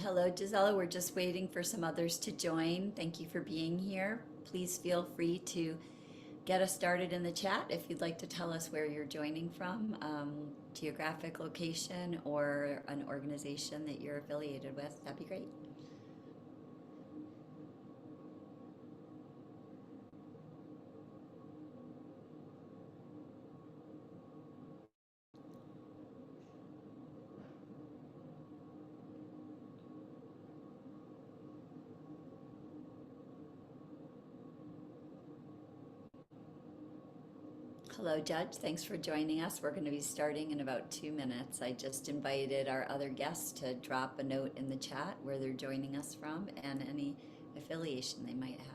Hello, Gisela. We're just waiting for some others to join. Thank you for being here. Please feel free to get us started in the chat if you'd like to tell us where you're joining from, geographic location, or an organization that you're affiliated with. That'd be great. Hello, Judge. Thanks for joining us. We're going to be starting in about 2 minutes. I just invited our other guests to drop a note in the chat where they're joining us from and any affiliation they might have.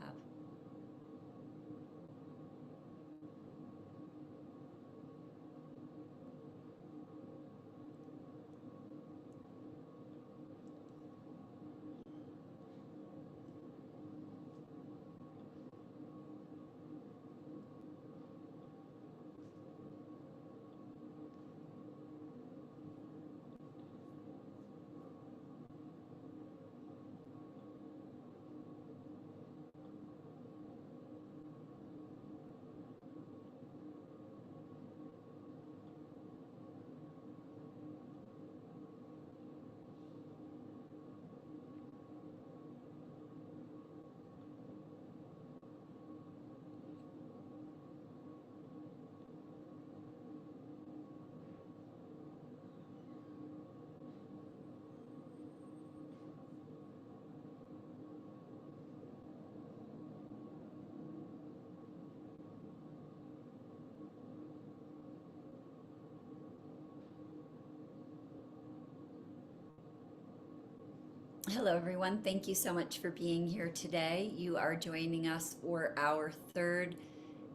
Hello, everyone. Thank you so much for being here today. You are joining us for our third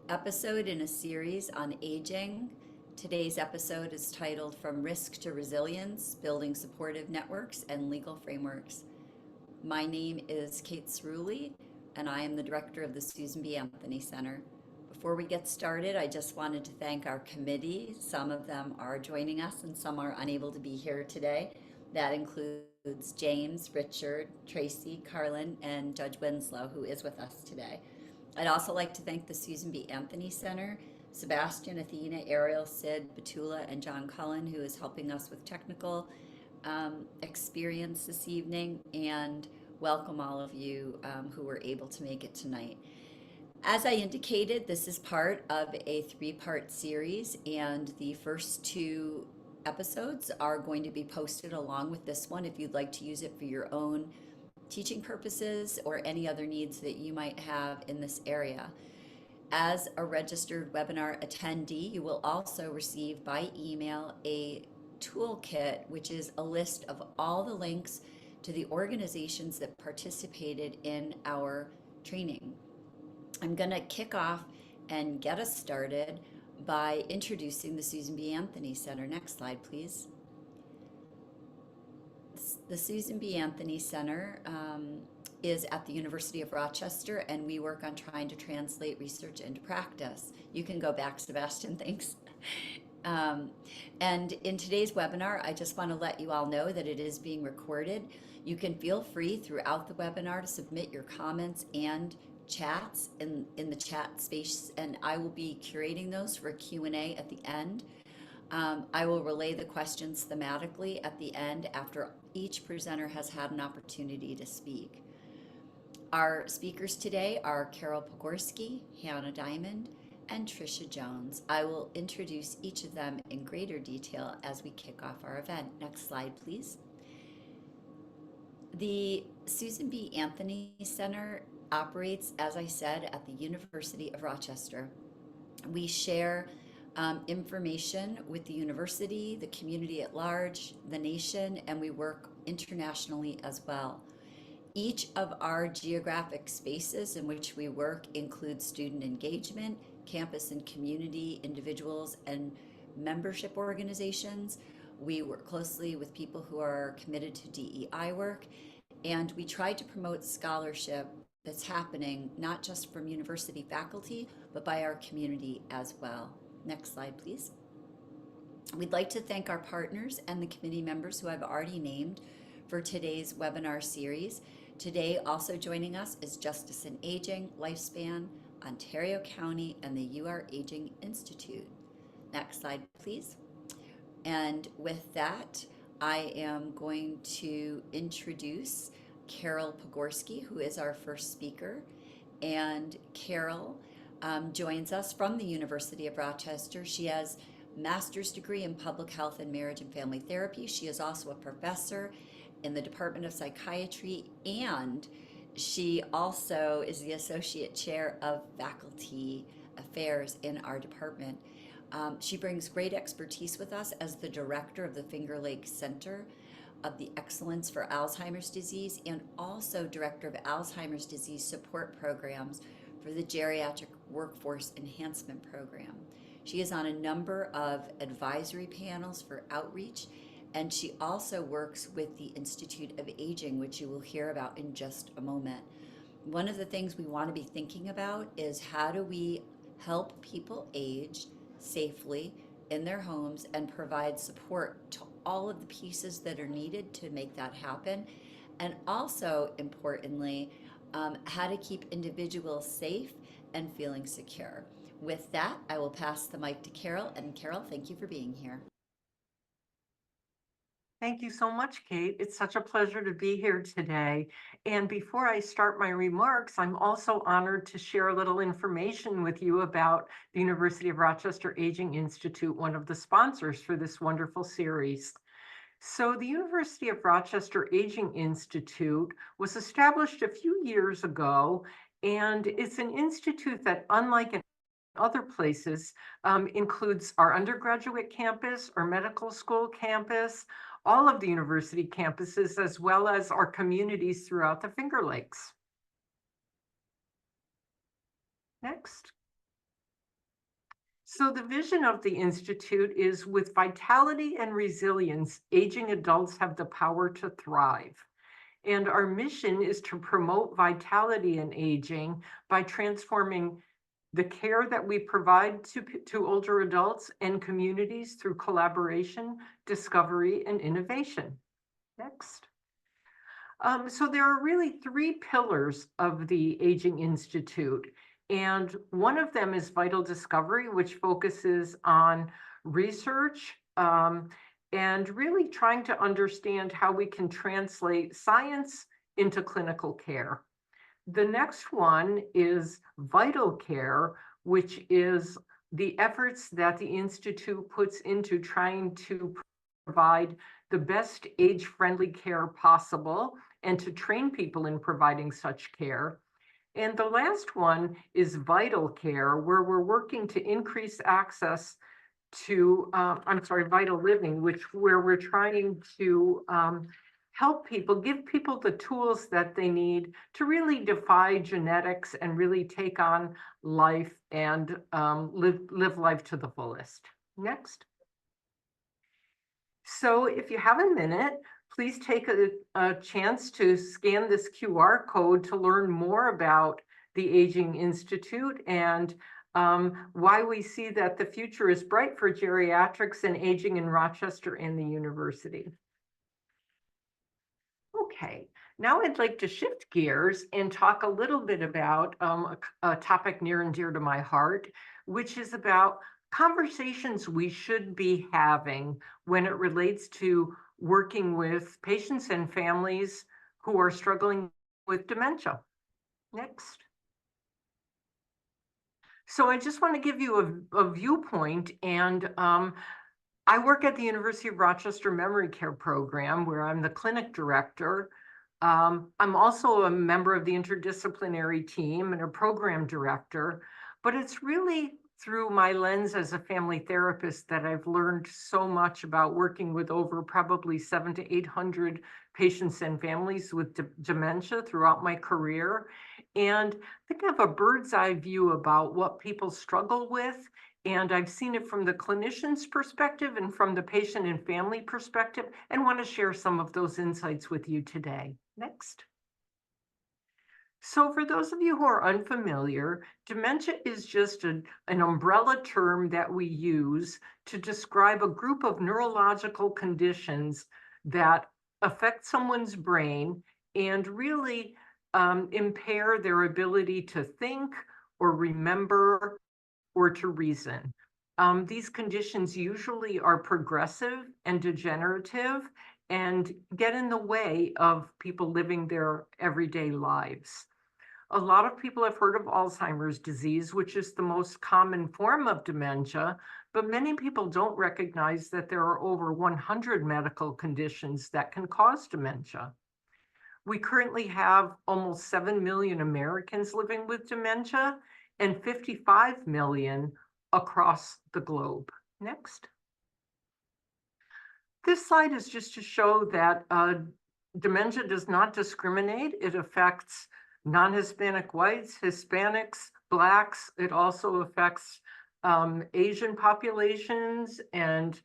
episode in a series on aging. Today's episode is titled From Risk to Resilience, Building Supportive Networks and Legal Frameworks. My name is Kate Cerulli, and I am the director of the Susan B. Anthony Center. Before we get started, I just wanted to thank our committee. Some of them are joining us and some are unable to be here today. That includes James, Richard, Tracy, Carlin, and Judge Winslow, who is with us today. I'd also like to thank the Susan B. Anthony Center, Sebastian, Athena, Ariel, Sid, Betula, and John Cullen, who is helping us with technical experience this evening, and welcome all of you who were able to make it tonight. As I indicated, this is part of a 3-part series, and the first 2 episodes are going to be posted along with this one if you'd like to use it for your own teaching purposes or any other needs that you might have in this area. As a registered webinar attendee, you will also receive by email a toolkit, which is a list of all the links to the organizations that participated in our training. I'm going to kick off and get us started by introducing the Susan B. Anthony Center. Next slide, please. The Susan B. Anthony Center is at the University of Rochester, and we work on trying to translate research into practice. You can go back, Sebastian, thanks. And in today's webinar, I just want to let you all know that it is being recorded. You can feel free throughout the webinar to submit your comments and chats in the chat space, and I will be curating those for a Q&A at the end. I will relay the questions thematically at the end after each presenter has had an opportunity to speak. Our speakers today are Carol Podgorski, Hannah Diamond, and Tricia Jones. I will introduce each of them in greater detail as we kick off our event. Next slide, please. The Susan B. Anthony Center operates, as I said, at the University of Rochester. We share information with the university, the community at large, the nation, and we work internationally as well. Each of our geographic spaces in which we work includes student engagement, campus and community, individuals, and membership organizations. We work closely with people who are committed to DEI work, and we try to promote scholarship that's happening not just from university faculty, but by our community as well. Next slide, please. We'd like to thank our partners and the committee members who I've already named for today's webinar series. Today, also joining us is Justice in Aging, Lifespan, Ontario County, and the You Are Aging Institute. Next slide, please. And with that, I am going to introduce Carol Podgorski, who is our first speaker. And Carol joins us from the University of Rochester. She has a master's degree in public health and marriage and family therapy. She is also a professor in the Department of Psychiatry, and she also is the associate chair of faculty affairs in our department. She brings great expertise with us as the director of the Finger Lakes Center of the Excellence for Alzheimer's Disease, and also director of Alzheimer's Disease Support Programs for the Geriatric Workforce Enhancement Program. She is on a number of advisory panels for outreach, and she also works with the Institute of Aging, which you will hear about in just a moment. One of the things we want to be thinking about is how do we help people age safely in their homes and provide support to all of the pieces that are needed to make that happen. And also, importantly, how to keep individuals safe and feeling secure. With that, I will pass the mic to Carol. And Carol, thank you for being here. Thank you so much, Kate. It's such a pleasure to be here today. And before I start my remarks, I'm also honored to share a little information with you about the University of Rochester Aging Institute, one of the sponsors for this wonderful series. So the University of Rochester Aging Institute was established a few years ago, and it's an institute that, unlike in other places, includes our undergraduate campus, our medical school campus, all of the university campuses, as well as our communities throughout the Finger Lakes. Next. So the vision of the Institute is, with vitality and resilience, aging adults have the power to thrive. And our mission is to promote vitality in aging by transforming the care that we provide to older adults and communities through collaboration, discovery, and innovation. Next. So there are really three pillars of the Aging Institute, and one of them is vital discovery, which focuses on research and really trying to understand how we can translate science into clinical care. The next one is vital care, which is the efforts that the Institute puts into trying to provide the best age-friendly care possible and to train people in providing such care. And the last one is vital care, where we're working to increase access to, vital living, where we're trying to help people, give people the tools that they need to really defy genetics and really take on life and live life to the fullest. Next. So if you have a minute, please take a chance to scan this QR code to learn more about the Aging Institute and why we see that the future is bright for geriatrics and aging in Rochester and the university. Okay, now I'd like to shift gears and talk a little bit about a topic near and dear to my heart, which is about conversations we should be having when it relates to working with patients and families who are struggling with dementia. Next. So I just want to give you a viewpoint, and I work at the University of Rochester Memory Care Program, where I'm the clinic director. I'm also a member of the interdisciplinary team and a program director, but it's really through my lens as a family therapist that I've learned so much about working with over probably 700 to 800 patients and families with dementia throughout my career. And I think I have a bird's eye view about what people struggle with. And I've seen it from the clinician's perspective and from the patient and family perspective, and want to share some of those insights with you today. Next. So for those of you who are unfamiliar, dementia is just an umbrella term that we use to describe a group of neurological conditions that affect someone's brain and really impair their ability to think or remember or to reason. These conditions usually are progressive and degenerative and get in the way of people living their everyday lives. A lot of people have heard of Alzheimer's disease, which is the most common form of dementia, but many people don't recognize that there are over 100 medical conditions that can cause dementia. We currently have almost 7 million Americans living with dementia and 55 million across the globe. Next. This slide is just to show that dementia does not discriminate. It affects non-Hispanic whites, Hispanics, Blacks. It also affects Asian populations and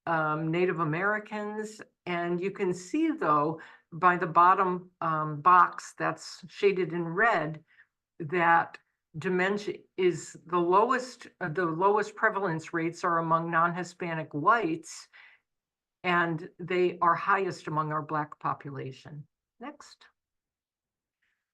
Native Americans. And you can see, though, by the bottom box that's shaded in red, that dementia is the lowest prevalence rates are among non-Hispanic whites, and they are highest among our Black population. Next.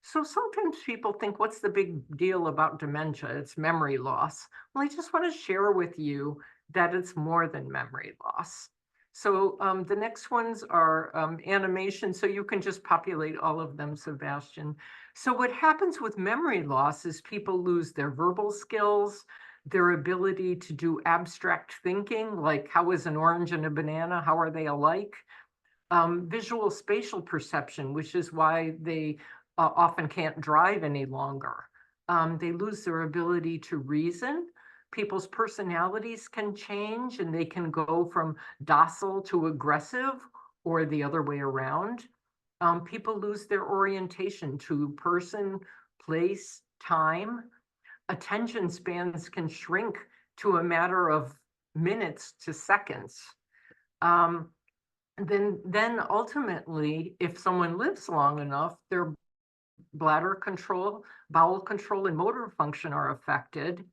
So sometimes people think, what's the big deal about dementia? It's memory loss. Well, I just want to share with you that it's more than memory loss. So the next ones are animation. So you can just populate all of them, Sebastian. So what happens with memory loss is people lose their verbal skills, their ability to do abstract thinking, like how is an orange and a banana, how are they alike? Visual spatial perception, which is why they often can't drive any longer. They lose their ability to reason. People's personalities can change and they can go from docile to aggressive or the other way around. People lose their orientation to person, place, time. Attention spans can shrink to a matter of minutes to seconds. Then ultimately, if someone lives long enough, their bladder control, bowel control, and motor function are affected.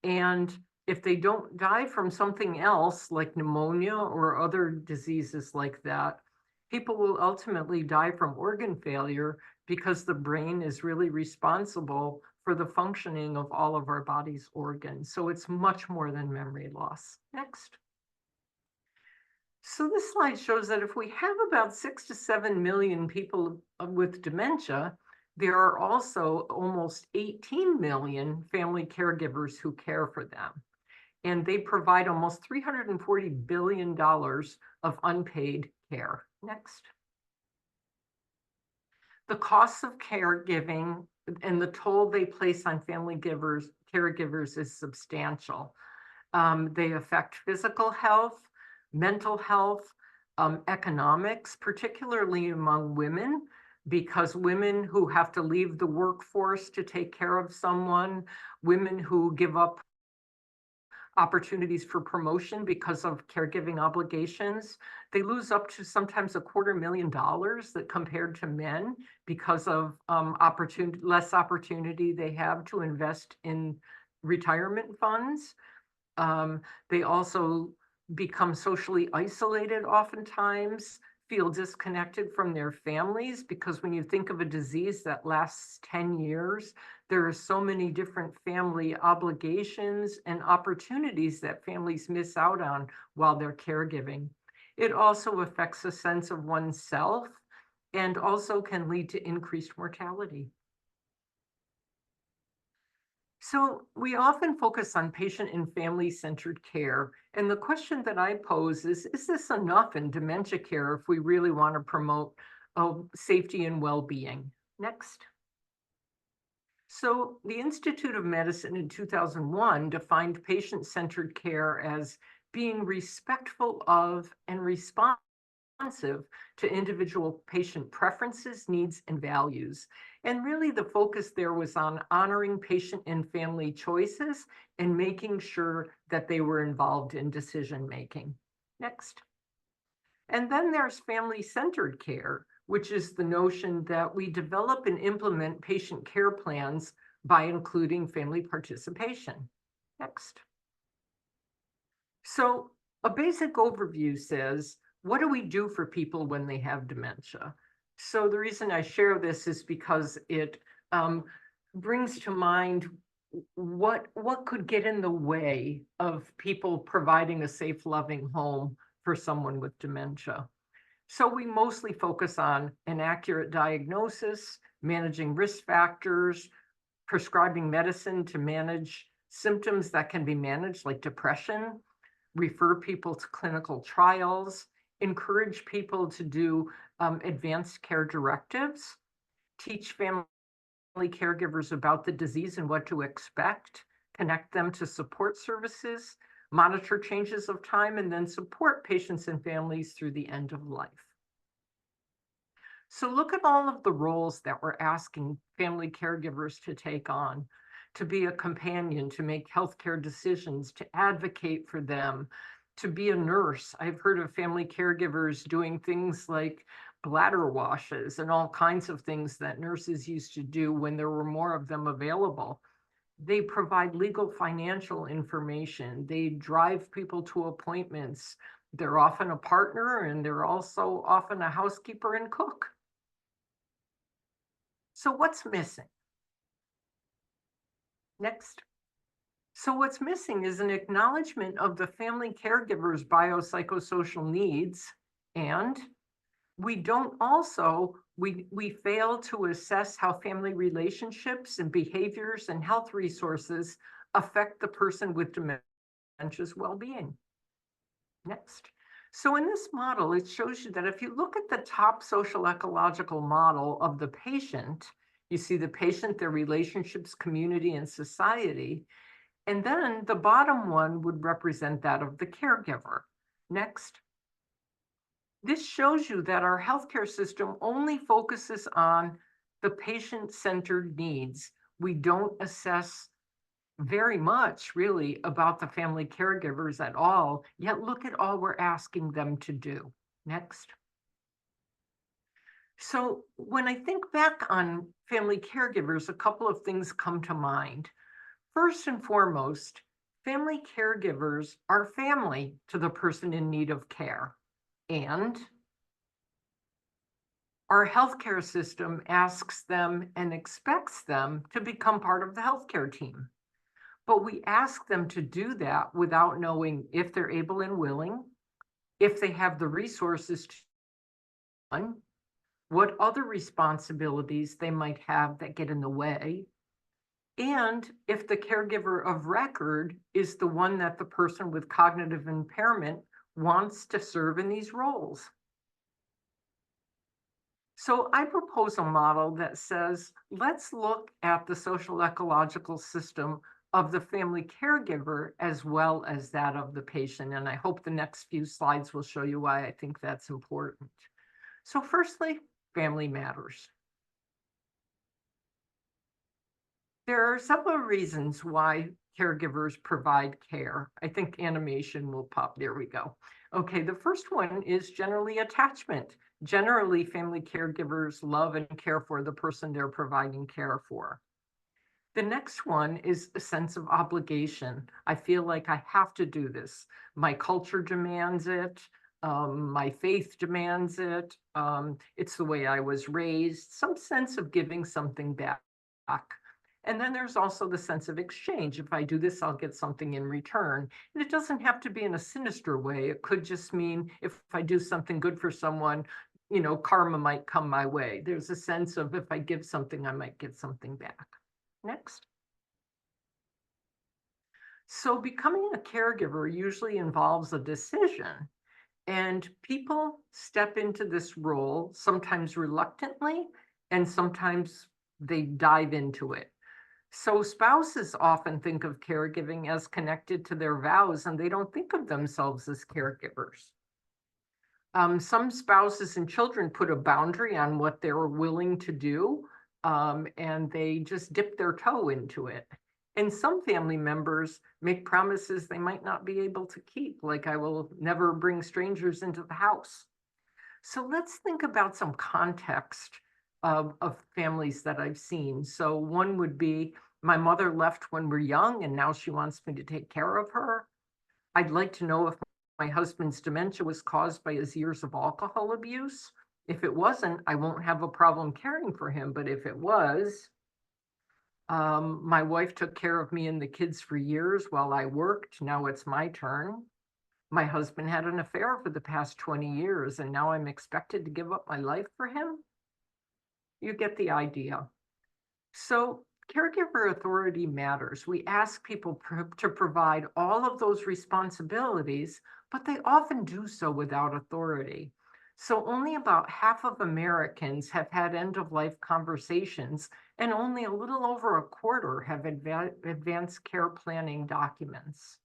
And if they don't die from something else like pneumonia or other diseases like that, people will ultimately die from organ failure because the brain is really responsible for the functioning of all of our body's organs. So it's much more than memory loss. Next. So this slide shows that if we have about 6 to 7 million people with dementia, there are also almost 18 million family caregivers who care for them. And they provide almost $340 billion of unpaid care. Next. The costs of caregiving and the toll they place on caregivers is substantial. They affect physical health, mental health, economics, particularly among women, because women who have to leave the workforce to take care of someone, women who give up opportunities for promotion because of caregiving obligations, they lose up to sometimes $250,000 that compared to men because of less opportunity they have to invest in retirement funds. They also become socially isolated oftentimes, feel disconnected from their families, because when you think of a disease that lasts 10 years, there are so many different family obligations and opportunities that families miss out on while they're caregiving. It also affects a sense of oneself and also can lead to increased mortality. So we often focus on patient and family-centered care. And the question that I pose is this enough in dementia care if we really want to promote safety and well-being? Next. So the Institute of Medicine in 2001 defined patient-centered care as being respectful of and responsive to individual patient preferences, needs, and values. And really the focus there was on honoring patient and family choices and making sure that they were involved in decision-making. Next. And then there's family-centered care, which is the notion that we develop and implement patient care plans by including family participation. Next. So a basic overview says, what do we do for people when they have dementia? So the reason I share this is because it brings to mind what could get in the way of people providing a safe, loving home for someone with dementia. So we mostly focus on an accurate diagnosis, managing risk factors, prescribing medicine to manage symptoms that can be managed, like depression, refer people to clinical trials, encourage people to do advanced care directives, teach family caregivers about the disease and what to expect, connect them to support services, monitor changes of time, and then support patients and families through the end of life. So look at all of the roles that we're asking family caregivers to take on: to be a companion, to make healthcare decisions, to advocate for them, to be a nurse. I've heard of family caregivers doing things like bladder washes and all kinds of things that nurses used to do when there were more of them available. They provide legal financial information. They drive people to appointments. They're often a partner, and they're also often a housekeeper and cook. So what's missing? Next. So what's missing is an acknowledgement of the family caregiver's biopsychosocial needs, and we don't also, we fail to assess how family relationships and behaviors and health resources affect the person with dementia's well-being. Next. So in this model, it shows you that if you look at the top social ecological model of the patient, you see the patient, their relationships, community, and society. And then the bottom one would represent that of the caregiver. Next. This shows you that our healthcare system only focuses on the patient-centered needs. We don't assess very much really about the family caregivers at all, yet look at all we're asking them to do. Next. So when I think back on family caregivers, a couple of things come to mind. First and foremost, family caregivers are family to the person in need of care. And our healthcare system asks them and expects them to become part of the healthcare team. But we ask them to do that without knowing if they're able and willing, if they have the resources to run, what other responsibilities they might have that get in the way, and if the caregiver of record is the one that the person with cognitive impairment wants to serve in these roles. So I propose a model that says, let's look at the social ecological system of the family caregiver as well as that of the patient. And I hope the next few slides will show you why I think that's important. So firstly, family matters. There are several reasons why caregivers provide care. I think animation will pop. There we go. Okay, the first one is generally attachment. Generally, family caregivers love and care for the person they're providing care for. The next one is a sense of obligation. I feel like I have to do this. My culture demands it. My faith demands it. It's the way I was raised. Some sense of giving something back. And then there's also the sense of exchange. If I do this, I'll get something in return. And it doesn't have to be in a sinister way. It could just mean if I do something good for someone, you know, karma might come my way. There's a sense of if I give something, I might get something back. Next. So becoming a caregiver usually involves a decision. And people step into this role, sometimes reluctantly, and sometimes they dive into it. So spouses often think of caregiving as connected to their vows, and they don't think of themselves as caregivers. Some spouses and children put a boundary on what they're willing to do, and they just dip their toe into it. And some family members make promises they might not be able to keep, like I will never bring strangers into the house. So let's think about some context of families that I've seen. So one would be, my mother left when we're young and now she wants me to take care of her. I'd like to know if my husband's dementia was caused by his years of alcohol abuse. If it wasn't, I won't have a problem caring for him. But if it was, my wife took care of me and the kids for years while I worked. Now it's my turn. My husband had an affair for the past 20 years, and now I'm expected to give up my life for him. You get the idea. So caregiver authority matters. We ask people to provide all of those responsibilities, but they often do so without authority. So only about half of Americans have had end-of-life conversations, and only a little over a quarter have advanced care planning documents.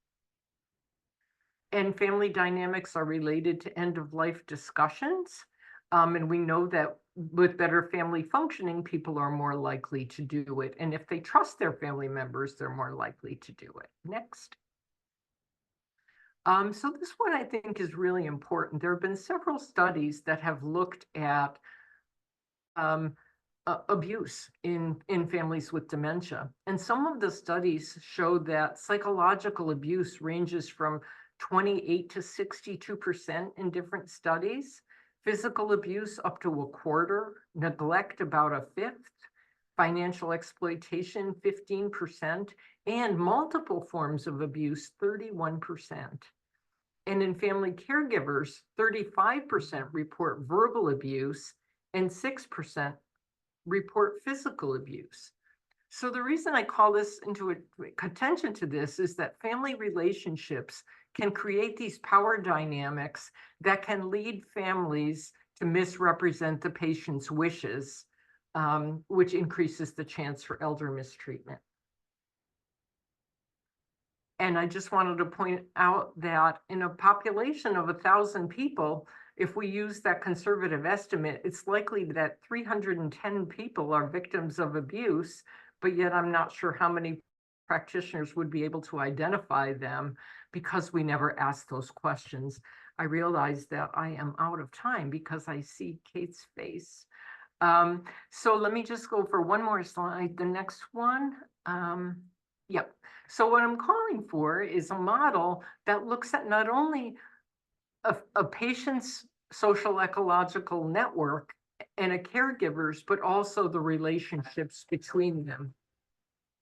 And family dynamics are related to end-of-life discussions. And we know that with better family functioning, people are more likely to do it. And if they trust their family members, they're more likely to do it. Next. So this one I think is really important. There have been several studies that have looked at abuse in families with dementia. And some of the studies show that psychological abuse ranges from 28 to 62% in different studies, physical abuse up to a quarter, neglect about a fifth, financial exploitation 15%, and multiple forms of abuse 31%. And in family caregivers, 35% report verbal abuse and 6% report physical abuse. So the reason I call this into attention to this is that family relationships can create these power dynamics that can lead families to misrepresent the patient's wishes, which increases the chance for elder mistreatment. And I just wanted to point out that in a population of 1,000 people, if we use that conservative estimate, it's likely that 310 people are victims of abuse, but yet I'm not sure how many practitioners would be able to identify them because we never ask those questions. I realize that I am out of time because I see Kate's face. So let me just go for one more slide, the next one. Yep. So what I'm calling for is a model that looks at not only a patient's social ecological network and a caregiver's, but also the relationships between them.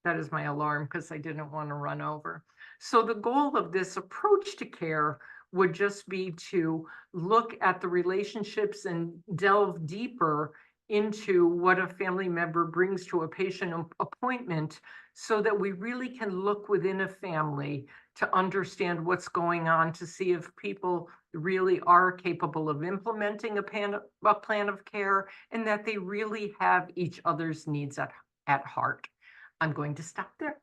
That is my alarm because I didn't want to run over. So the goal of this approach to care would just be to look at the relationships and delve deeper into what a family member brings to a patient appointment so that we really can look within a family to understand what's going on, to see if people really are capable of implementing a plan of care and that they really have each other's needs at heart. I'm going to stop there.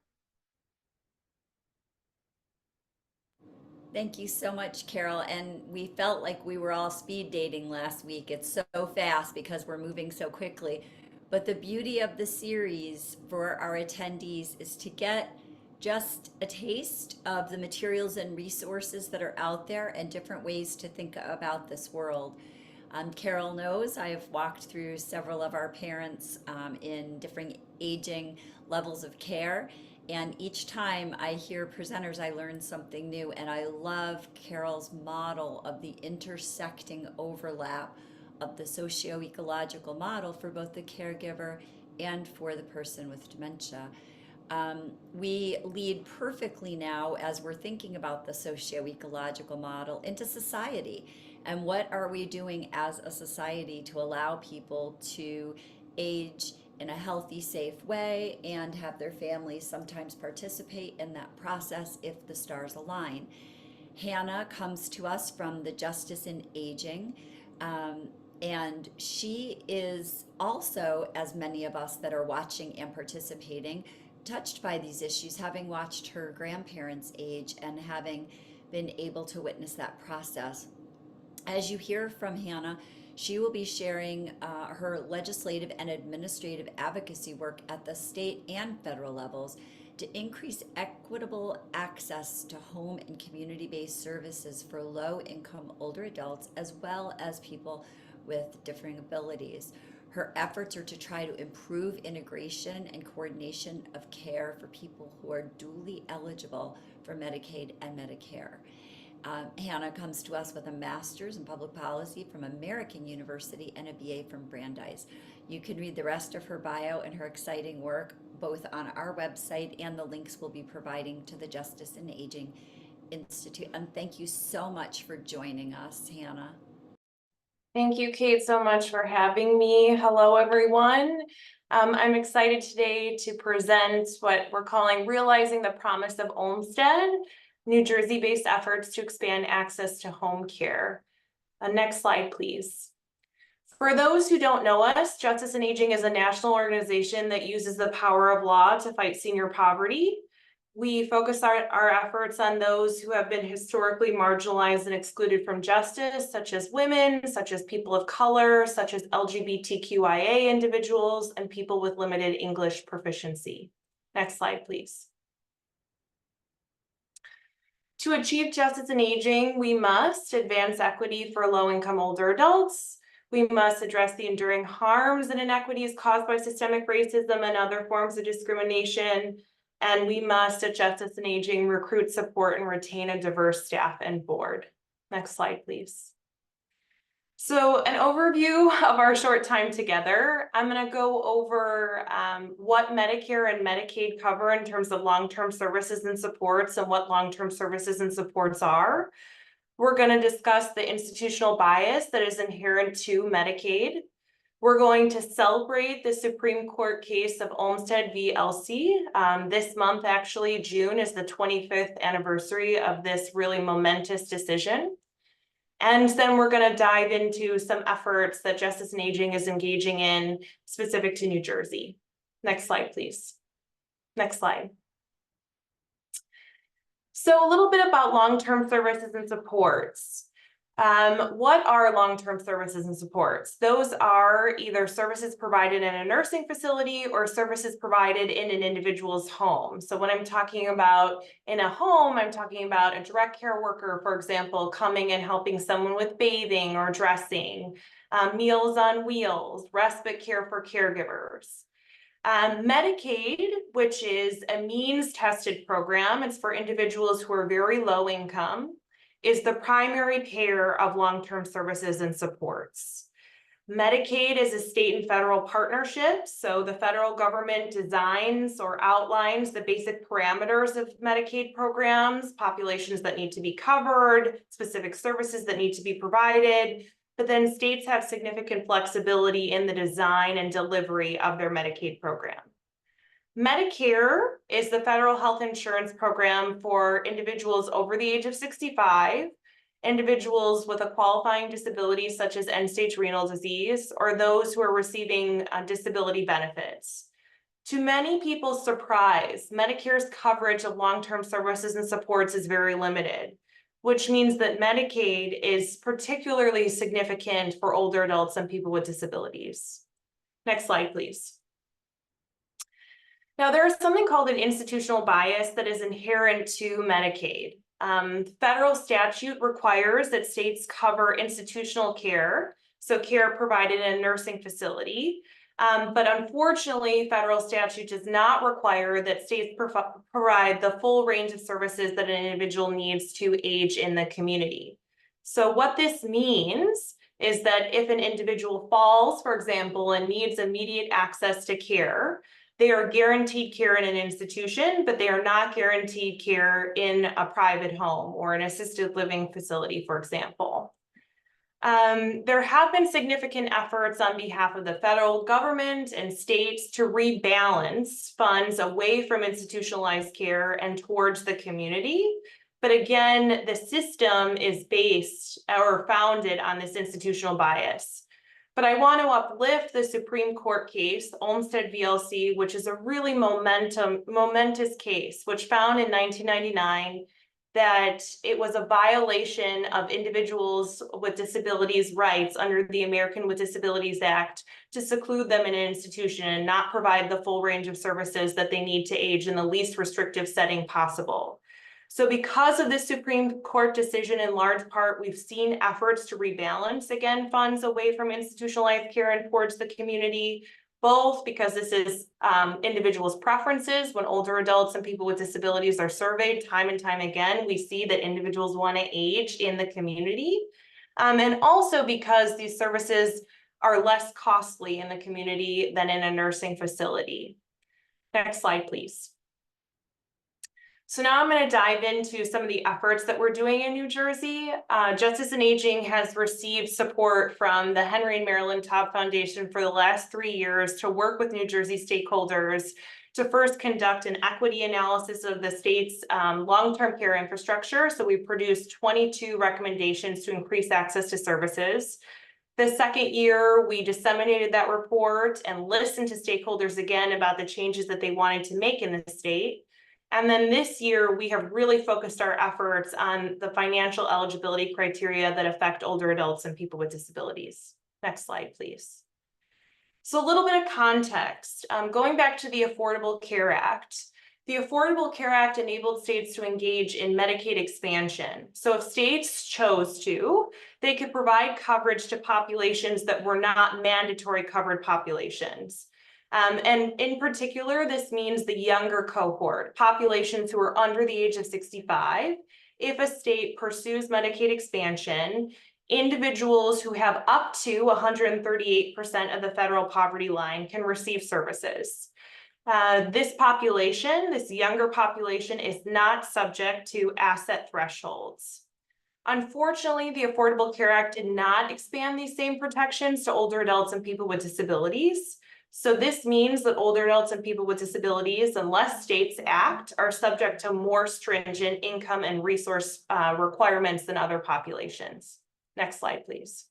Thank you so much, Carol. And we felt like we were all speed dating last week. It's so fast because we're moving so quickly. But the beauty of the series for our attendees is to get just a taste of the materials and resources that are out there and different ways to think about this world. Carol knows I have walked through several of our parents in different aging levels of care. And each time I hear presenters, I learn something new. And I love Carol's model of the intersecting overlap of the socio-ecological model for both the caregiver and for the person with dementia. We lead perfectly now as we're thinking about the socio-ecological model into society. And what are we doing as a society to allow people to age in a healthy, safe way and have their families sometimes participate in that process if the stars align? Hannah comes to us from the Justice in Aging. And she is also, as many of us that are watching and participating, touched by these issues, having watched her grandparents age and having been able to witness that process. As you hear from Hannah, she will be sharing her legislative and administrative advocacy work at the state and federal levels to increase equitable access to home and community-based services for low-income older adults as well as people with differing abilities. Her efforts are to try to improve integration and coordination of care for people who are dually eligible for Medicaid and Medicare. Hannah comes to us with a master's in public policy from American University and a BA from Brandeis. You can read the rest of her bio and her exciting work both on our website, and the links we'll be providing to the Justice and Aging Institute. And thank you so much for joining us, Hannah. Thank you, Kate, so much for having me. Hello, everyone. I'm excited today to present what we're calling Realizing the Promise of Olmsted, New Jersey-based efforts to expand access to home care. Next slide, please. For those who don't know us, Justice and Aging is a national organization that uses the power of law to fight senior poverty. We focus our efforts on those who have been historically marginalized and excluded from justice, such as women, such as people of color, such as LGBTQIA individuals, and people with limited English proficiency. Next slide, please. To achieve justice in aging, we must advance equity for low-income older adults. We must address the enduring harms and inequities caused by systemic racism and other forms of discrimination. And we must, at Justice and Aging, recruit, support, and retain a diverse staff and board. Next slide, please. So an overview of our short time together. I'm going to go over what Medicare and Medicaid cover in terms of long-term services and supports and what long-term services and supports are. We're going to discuss the institutional bias that is inherent to Medicaid. We're going to celebrate the Supreme Court case of Olmsted v. LC. This month, actually, June, is the 25th anniversary of this really momentous decision. And then we're going to dive into some efforts that Justice and Aging is engaging in specific to New Jersey. Next slide, please. Next slide. So a little bit about long-term services and supports. What are long-term services and supports? Those are either services provided in a nursing facility or services provided in an individual's home. So when I'm talking about in a home, I'm talking about a direct care worker, for example, coming and helping someone with bathing or dressing, Meals on Wheels, respite care for caregivers. Medicaid, which is a means-tested program, it's for individuals who are very low income, is the primary payer of long-term services and supports. Medicaid is a state and federal partnership, so the federal government designs or outlines the basic parameters of Medicaid programs, populations that need to be covered, specific services that need to be provided, but then states have significant flexibility in the design and delivery of their Medicaid program. Medicare is the federal health insurance program for individuals over the age of 65, individuals with a qualifying disability such as end-stage renal disease, or those who are receiving disability benefits. To many people's surprise, Medicare's coverage of long-term services and supports is very limited, which means that Medicaid is particularly significant for older adults and people with disabilities. Next slide, please. Now, there is something called an institutional bias that is inherent to Medicaid. Federal statute requires that states cover institutional care, so care provided in a nursing facility. But unfortunately, federal statute does not require that states provide the full range of services that an individual needs to age in the community. So what this means is that if an individual falls, for example, and needs immediate access to care, they are guaranteed care in an institution, but they are not guaranteed care in a private home or an assisted living facility, for example. There have been significant efforts on behalf of the federal government and states to rebalance funds away from institutionalized care and towards the community. But again, the system is based or founded on this institutional bias. But I want to uplift the Supreme Court case, Olmsted v. LC, which is a really momentous case, which found in 1999 that it was a violation of individuals with disabilities rights under the American with Disabilities Act to seclude them in an institution and not provide the full range of services that they need to age in the least restrictive setting possible. So because of this Supreme Court decision, in large part, we've seen efforts to rebalance, again, funds away from institutionalized care and towards the community. both because this is individuals' preferences. When older adults and people with disabilities are surveyed time and time again, we see that individuals want to age in the community. And also because these services are less costly in the community than in a nursing facility. Next slide, please. So now I'm going to dive into some of the efforts that we're doing in New Jersey. Justice and Aging has received support from the Henry and Marilyn Taub Foundation for the last 3 years to work with New Jersey stakeholders to first conduct an equity analysis of the state's long-term care infrastructure. So we produced 22 recommendations to increase access to services. The second year, we disseminated that report and listened to stakeholders again about the changes that they wanted to make in the state. And then this year, we have really focused our efforts on the financial eligibility criteria that affect older adults and people with disabilities. Next slide, please. So a little bit of context. Going back to the Affordable Care Act. The Affordable Care Act enabled states to engage in Medicaid expansion. So if states chose to, they could provide coverage to populations that were not mandatory covered populations. And in particular, this means the younger cohort, populations who are under the age of 65. If a state pursues Medicaid expansion, individuals who have up to 138% of the federal poverty line can receive services. This population, this younger population, is not subject to asset thresholds. Unfortunately, the Affordable Care Act did not expand these same protections to older adults and people with disabilities. So this means that older adults and people with disabilities, unless states act, are subject to more stringent income and resource requirements than other populations. Next slide, please.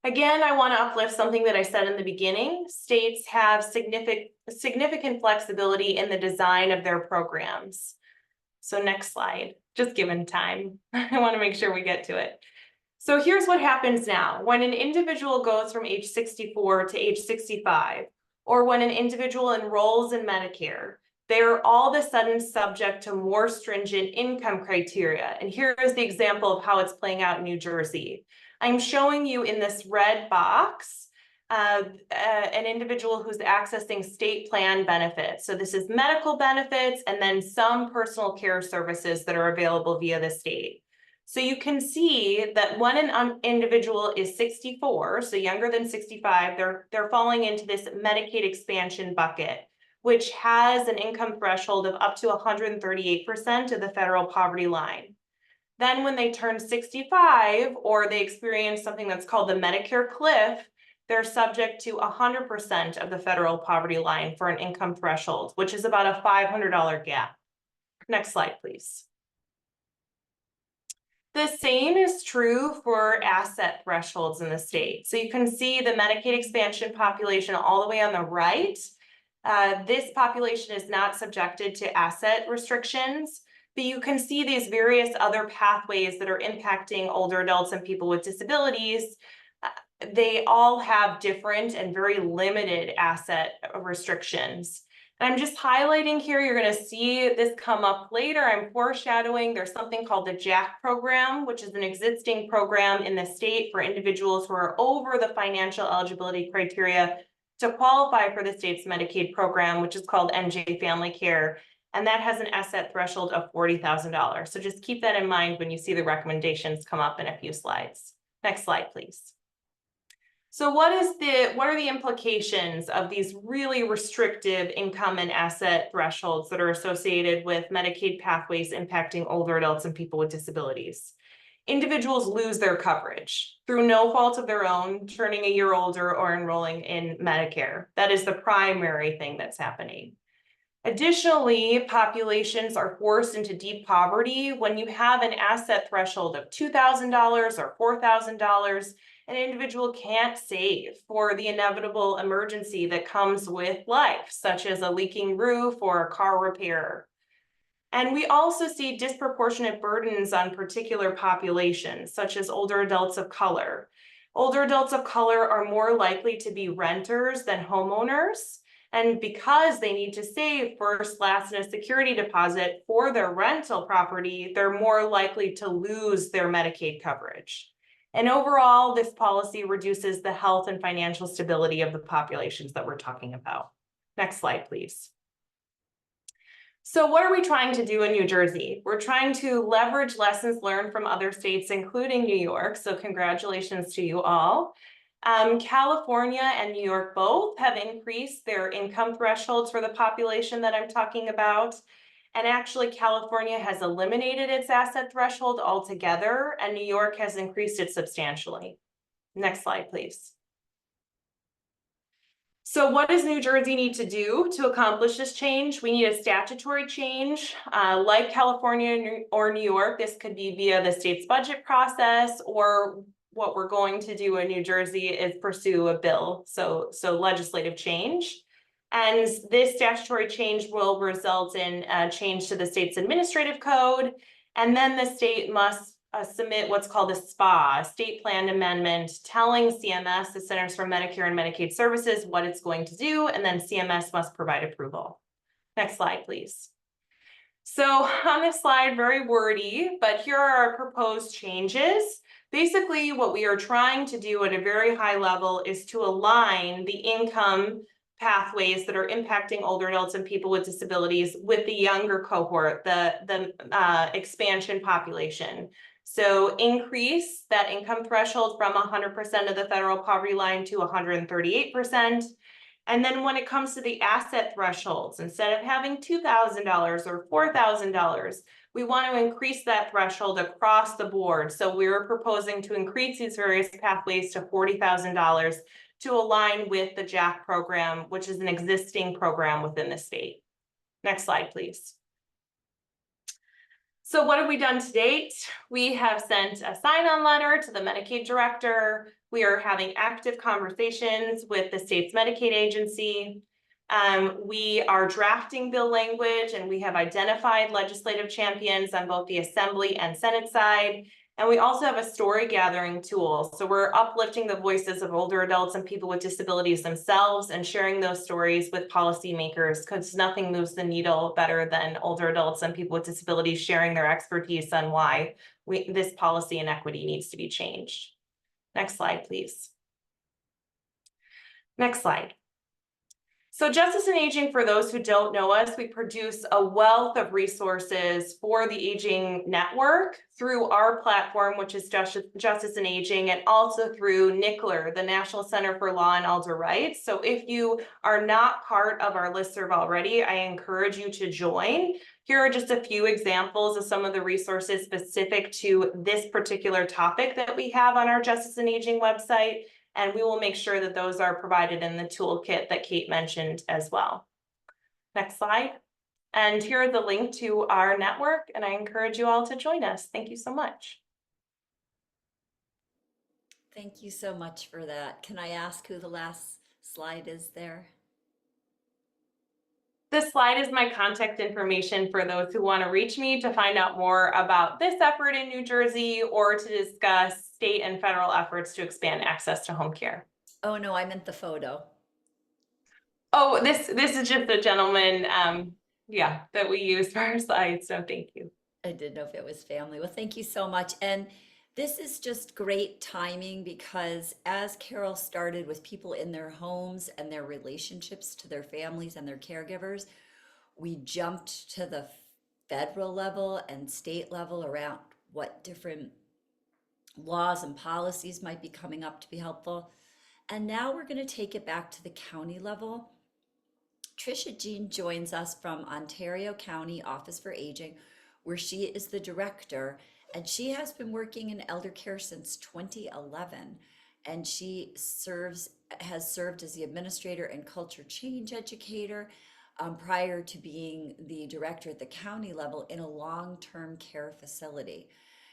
Again, I want to uplift something that I said in the beginning. States have significant flexibility in the design of their programs. So next slide, just given time. I want to make sure we get to it. So here's what happens now. When an individual goes from age 64 to age 65, or when an individual enrolls in Medicare, they're all of a sudden subject to more stringent income criteria. And here is the example of how it's playing out in New Jersey. I'm showing you in this red box an individual who's accessing state plan benefits. So this is medical benefits and then some personal care services that are available via the state. So you can see that when an individual is 64, so younger than 65, they're falling into this Medicaid expansion bucket, which has an income threshold of up to 138% of the federal poverty line. Then when they turn 65 or they experience something that's called the Medicare cliff, they're subject to 100% of the federal poverty line for an income threshold, which is about a $500 gap. Next slide, please. The same is true for asset thresholds in the state. So you can see the Medicaid expansion population all the way on the right. This population is not subjected to asset restrictions, but you can see these various other pathways that are impacting older adults and people with disabilities. They all have different and very limited asset restrictions. And I'm just highlighting here, you're going to see this come up later. I'm foreshadowing there's something called the JACK program, which is an existing program in the state for individuals who are over the financial eligibility criteria to qualify for the state's Medicaid program, which is called NJ Family Care. And that has an asset threshold of $40,000. So just keep that in mind when you see the recommendations come up in a few slides. Next slide, please. So what are the implications of these really restrictive income and asset thresholds that are associated with Medicaid pathways impacting older adults and people with disabilities? Individuals lose their coverage through no fault of their own, turning a year older or enrolling in Medicare. That is the primary thing that's happening. Additionally, populations are forced into deep poverty when you have an asset threshold of $2,000 or $4,000. An individual can't save for the inevitable emergency that comes with life, such as a leaking roof or a car repair. And we also see disproportionate burdens on particular populations, such as older adults of color. Older adults of color are more likely to be renters than homeowners. And because they need to save first, last, and a security deposit for their rental property, they're more likely to lose their Medicaid coverage. And overall, this policy reduces the health and financial stability of the populations that we're talking about. Next slide, please. So what are we trying to do in New Jersey? We're trying to leverage lessons learned from other states, including New York. So congratulations to you all. California and New York both have increased their income thresholds for the population that I'm talking about. And actually, California has eliminated its asset threshold altogether, and New York has increased it substantially. Next slide, please. So what does New Jersey need to do to accomplish this change? We need a statutory change. Like California or New York, this could be via the state's budget process, or what we're going to do in New Jersey is pursue a bill, so legislative change. And this statutory change will result in a change to the state's administrative code, and then the state must submit what's called a SPA, a state plan amendment, telling CMS, the Centers for Medicare and Medicaid Services, what it's going to do, and then CMS must provide approval. Next slide, please. So on this slide, very wordy, but here are our proposed changes. Basically, what we are trying to do at a very high level is to align the income pathways that are impacting older adults and people with disabilities with the younger cohort, the expansion population. So increase that income threshold from 100% of the federal poverty line to 138%. And then when it comes to the asset thresholds, instead of having $2,000 or $4,000, we want to increase that threshold across the board. So we're proposing to increase these various pathways to $40,000 to align with the JACC program, which is an existing program within the state. Next slide, please. So what have we done to date? We have sent a sign-on letter to the Medicaid director. We are having active conversations with the state's Medicaid agency. We are drafting bill language, and we have identified legislative champions on both the Assembly and Senate side. And we also have a story gathering tool. So we're uplifting the voices of older adults and people with disabilities themselves and sharing those stories with policymakers, because nothing moves the needle better than older adults and people with disabilities sharing their expertise on why this policy inequity needs to be changed. Next slide, please. Next slide. So Justice in Aging, for those who don't know us, we produce a wealth of resources for the Aging Network through our platform, which is Justice in Aging, and also through NCLR, the National Center for Law and Elder Rights. So if you are not part of our listserv already, I encourage you to join. Here are just a few examples of some of the resources specific to this particular topic that we have on our Justice in Aging website. And we will make sure that those are provided in the toolkit that Kate mentioned as well. Next slide. And here is the link to our network, and I encourage you all to join us. Thank you so much. Thank you so much for that. Can I ask who the last slide is there? This slide is my contact information for those who want to reach me to find out more about this effort in New Jersey or to discuss state and federal efforts to expand access to home care. Oh, no, I meant the photo. Oh, this is just a gentleman, yeah, that we use for our slides, so thank you. I didn't know if it was family. Well, thank you so much. And this is just great timing because as Carol started with people in their homes and their relationships to their families and their caregivers, we jumped to the federal level and state level around what different laws and policies might be coming up to be helpful. And now we're going to take it back to the county level. Triciajean joins us from Ontario County Office for Aging, where she is the director, and she has been working in elder care since 2011. And she has served as the administrator and culture change educator prior to being the director at the county level in a long-term care facility.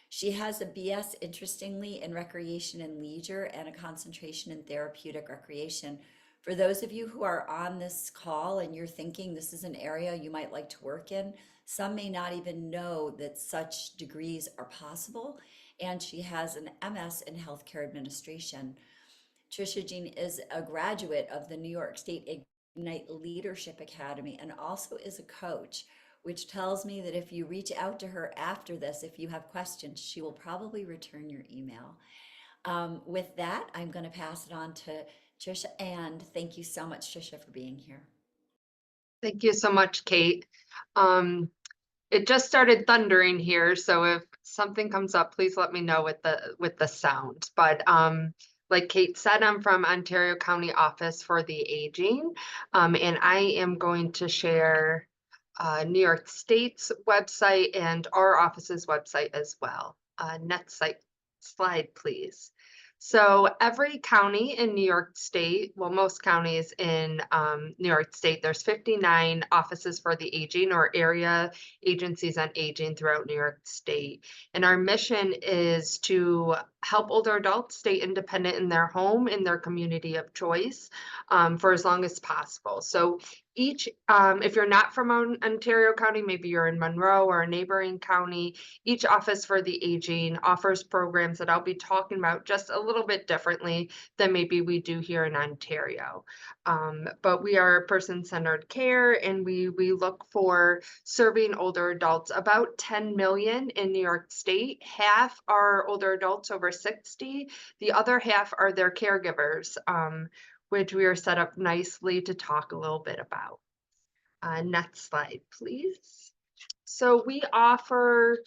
She has a BS, interestingly, in recreation and leisure and a concentration in therapeutic recreation. For those of you who are on this call and you're thinking this is an area you might like to work in, some may not even know that such degrees are possible. And she has an MS in healthcare administration. Triciajean is a graduate of the New York State Ignite Leadership Academy and also is a coach, which tells me that if you reach out to her after this, if you have questions, she will probably return your email. With that, I'm going to pass it on to Tricia, and thank you so much, Tricia, for being here. Thank you so much, Kate. It just started thundering here, so if something comes up, please let me know with the sound. But like Kate said, I'm from Ontario County Office for the Aging, and I am going to share New York State's website and our office's website as well. Next slide, please. So every county in New York State, well, most counties in New York State, there's 59 offices for the aging or area agencies on aging throughout New York State. And our mission is to help older adults stay independent in their home, in their community of choice, for as long as possible. So each, if you're not from Ontario County, maybe you're in Monroe or a neighboring county, each office for the aging offers programs that I'll be talking about just a little bit differently than maybe we do here in Ontario. But we are person-centered care, and we look for serving older adults, about 10 million in New York State. Half are older adults over 60. The other half are their caregivers, which we are set up nicely to talk a little bit about. Next slide, please. So we offer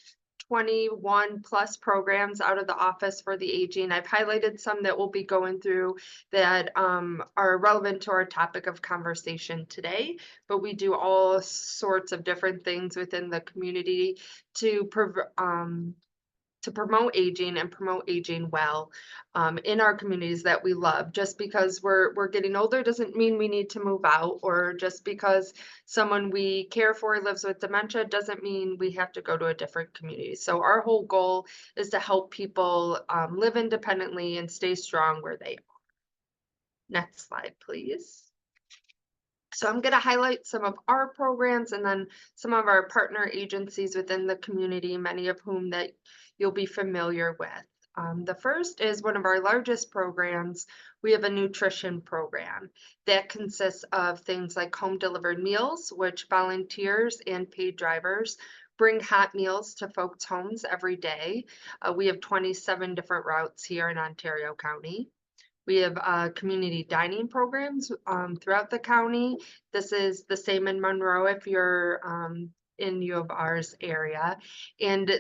21 plus programs out of the Office for the Aging. I've highlighted some that we'll be going through that are relevant to our topic of conversation today, but we do all sorts of different things within the community to promote aging and promote aging well in our communities that we love. Just because we're getting older doesn't mean we need to move out, or just because someone we care for lives with dementia doesn't mean we have to go to a different community. So our whole goal is to help people live independently and stay strong where they are. Next slide, please. So I'm going to highlight some of our programs and then some of our partner agencies within the community, many of whom that you'll be familiar with. The first is one of our largest programs. We have a nutrition program that consists of things like home delivered meals, which volunteers and paid drivers bring hot meals to folks' homes every day. We have 27 different routes here in Ontario County. We have community dining programs throughout the county. This is the same in Monroe if you're in U of R's area. And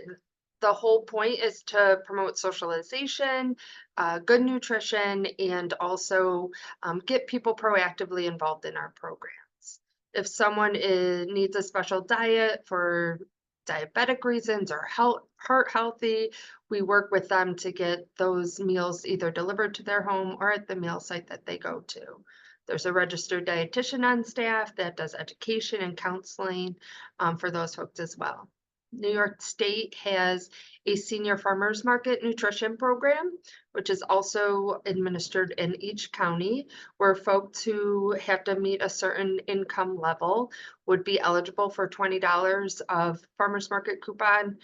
the whole point is to promote socialization, good nutrition, and also get people proactively involved in our programs. If someone needs a special diet for diabetic reasons or heart healthy, we work with them to get those meals either delivered to their home or at the meal site that they go to. There's a registered dietitian on staff that does education and counseling for those folks as well. New York State has a senior farmers market nutrition program, which is also administered in each county, where folks who have to meet a certain income level would be eligible for $20 of farmers market coupon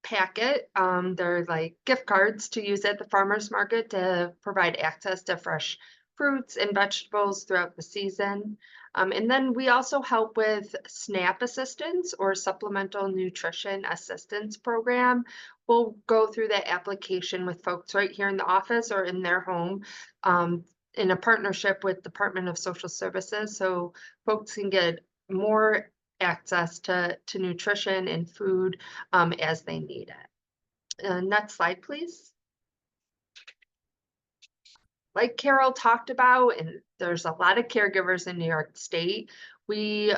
packet. They're like gift cards to use at the farmers market to provide access to fresh fruits and vegetables throughout the season. And then we also help with SNAP assistance or supplemental nutrition assistance program. We'll go through that application with folks right here in the office or in their home in a partnership with Department of Social Services, so folks can get more access to nutrition and food as they need it. Next slide, please. Like Carol talked about, and there's a lot of caregivers in New York State, we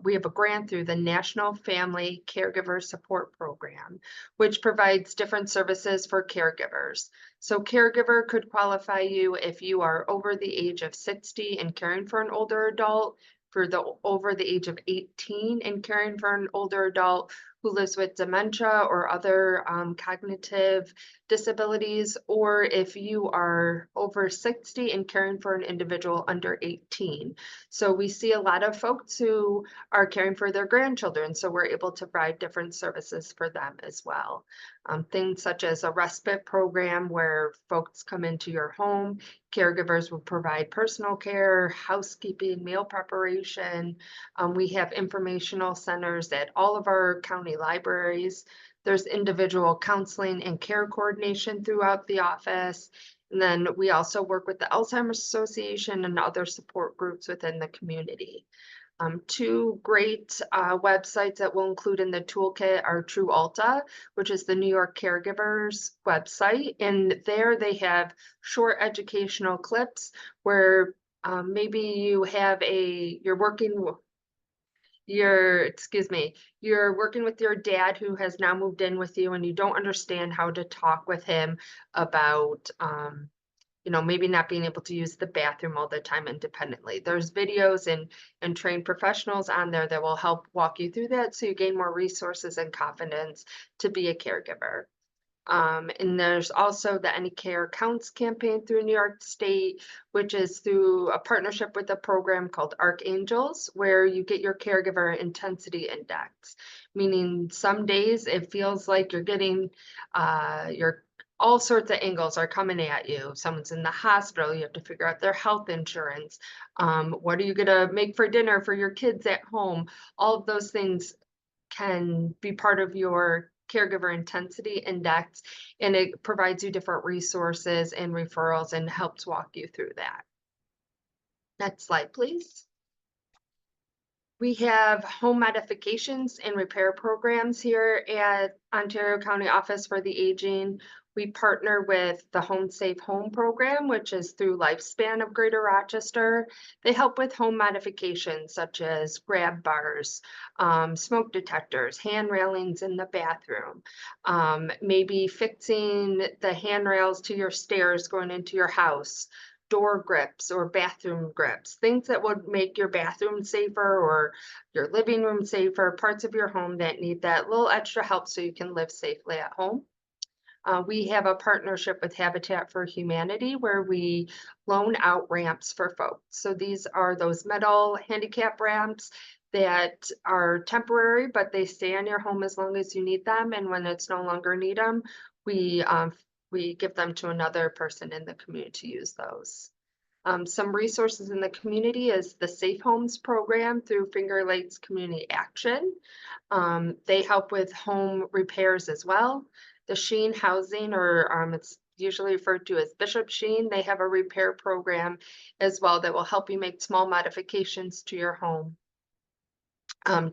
we have a grant through the National Family Caregiver Support Program, which provides different services for caregivers. So caregiver could qualify you if you are over the age of 60 and caring for an older adult, over the age of 18 and caring for an older adult who lives with dementia or other cognitive disabilities, or if you are over 60 and caring for an individual under 18. So we see a lot of folks who are caring for their grandchildren, so we're able to provide different services for them as well. Things such as a respite program where folks come into your home, caregivers will provide personal care, housekeeping, meal preparation. We have informational centers at all of our county libraries There's individual counseling and care coordination throughout the office. And then we also work with the Alzheimer's Association and other support groups within the community. Two great websites that we'll include in the toolkit are True Alta, which is the New York Caregivers website. And there they have short educational clips where maybe you have you're working with your dad who has now moved in with you, and you don't understand how to talk with him about maybe not being able to use the bathroom all the time independently. There's videos and trained professionals on there that will help walk you through that so you gain more resources and confidence to be a caregiver. And there's also the Any Care Counts campaign through New York State, which is through a partnership with a program called Archangels, where you get your caregiver intensity index, meaning some days it feels like you're getting all sorts of angles are coming at you. If someone's in the hospital, you have to figure out their health insurance. What are you gonna make for dinner for your kids at home? All of those things can be part of your caregiver intensity index, and it provides you different resources and referrals and helps walk you through that. Next slide, please. We have home modifications and repair programs here at Ontario County Office for the Aging. We partner with the Home Safe Home program, which is through Lifespan of Greater Rochester. They help with home modifications such as grab bars, smoke detectors, hand railings in the bathroom, maybe fixing the handrails to your stairs going into your house, door grips or bathroom grips, things that would make your bathroom safer or your living room safer, parts of your home that need that little extra help so you can live safely at home. We have a partnership with Habitat for Humanity where we loan out ramps for folks. So these are those metal handicap ramps that are temporary, but they stay in your home as long as you need them. And when it's no longer need them, we give them to another person in the community to use those. Some resources in the community is the Safe Homes program through Finger Lakes Community Action. They help with home repairs as well. The Sheen Housing, or it's usually referred to as Bishop Sheen, they have a repair program as well that will help you make small modifications to your home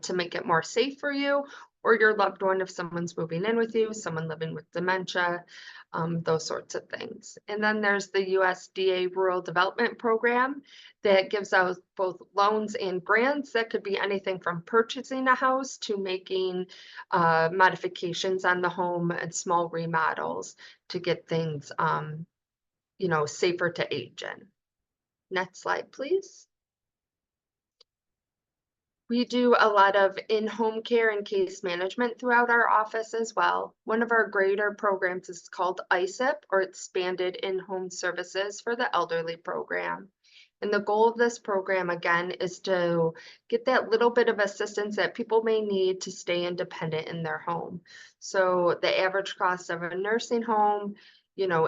to make it more safe for you or your loved one if someone's moving in with you, someone living with dementia, those sorts of things. And then there's the USDA Rural Development Program that gives out both loans and grants that could be anything from purchasing a house to making modifications on the home and small remodels to get things, safer to age in. Next slide, please. We do a lot of in-home care and case management throughout our office as well. One of our greater programs is called ISIP, or Expanded In-Home Services for the Elderly program. And the goal of this program, again, is to get that little bit of assistance that people may need to stay independent in their home. So the average cost of a nursing home,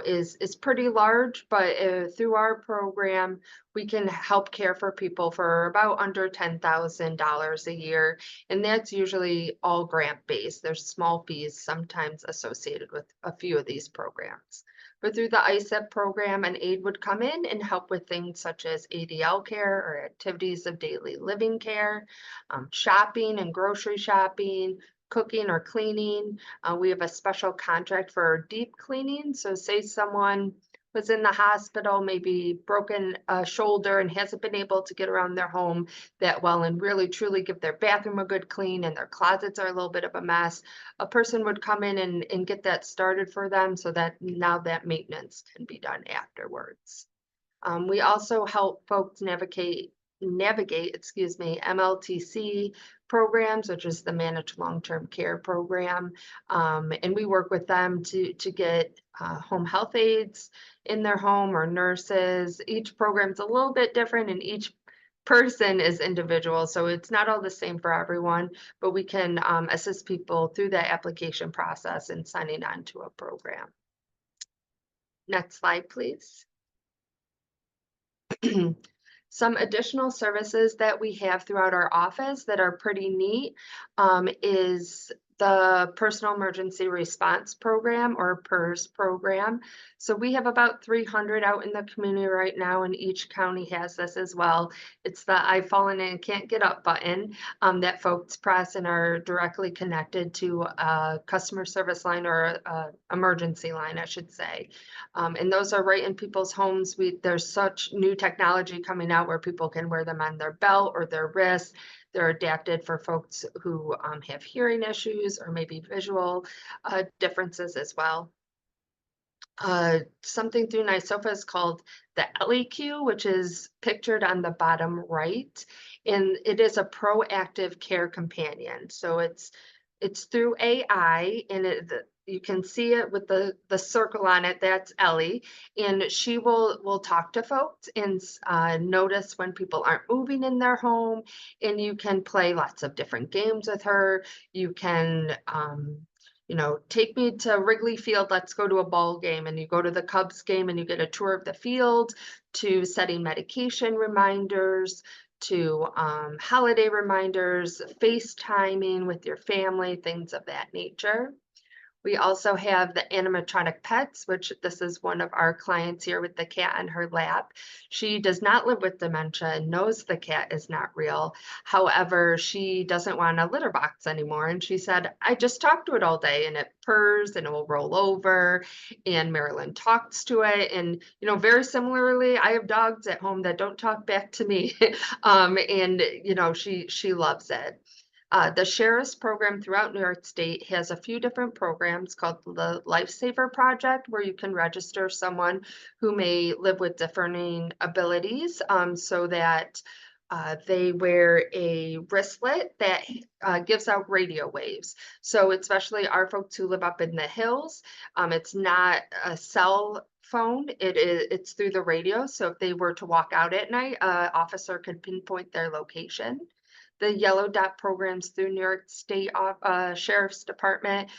is pretty large, but through our program, we can help care for people for about under $10,000 a year. And that's usually all grant-based. There's small fees sometimes associated with a few of these programs. But through the ISIP program, an aide would come in and help with things such as ADL care or activities of daily living care, shopping and grocery shopping, cooking or cleaning. We have a special contract for deep cleaning. So say someone was in the hospital, maybe broken a shoulder and hasn't been able to get around their home that well and really truly give their bathroom a good clean and their closets are a little bit of a mess. A person would come in and get that started for them so that now that maintenance can be done afterwards. We also help folks navigate MLTC programs, which is the Managed Long-Term Care Program. And we work with them to get home health aides in their home or nurses. Each program's a little bit different and each person is individual. So it's not all the same for everyone, but we can assist people through that application process and signing on to a program. Next slide, please. Some additional services that we have throughout our office that are pretty neat is the Personal Emergency Response Program, or PERS program. So we have about 300 out in the community right now, and each county has this as well. It's the I've fallen and can't get up button that folks press and are directly connected to a customer service line, or a emergency line, I should say. And those are right in people's homes. There's such new technology coming out where people can wear them on their belt or their wrist. They're adapted for folks who have hearing issues or maybe visual differences as well. Something through NYSOFA is called the LEQ, which is pictured on the bottom right, and it is a proactive care companion. So it's through AI, and you can see it with the circle on it. That's Ellie, and she will talk to folks and notice when people aren't moving in their home, and you can play lots of different games with her. You can take me to Wrigley Field, let's go to a ball game, and you go to the Cubs game and you get a tour of the field, to setting medication reminders, to holiday reminders, FaceTiming with your family, things of that nature. We also have the animatronic pets, which this is one of our clients here with the cat on her lap. She does not live with dementia and knows the cat is not real. However, she doesn't want a litter box anymore. And she said, I just talk to it all day, and it purrs and it will roll over. And Marilyn talks to it. And, very similarly, I have dogs at home that don't talk back to me. She loves it. The Sheriff's program throughout New York State has a few different programs called the Lifesaver Project, where you can register someone who may live with differing abilities, so that they wear a wristlet that gives out radio waves. So especially our folks who live up in the hills, it's not a cell phone, it's through the radio. So if they were to walk out at night, an officer could pinpoint their location. The Yellow Dot programs through New York State Sheriff's Department,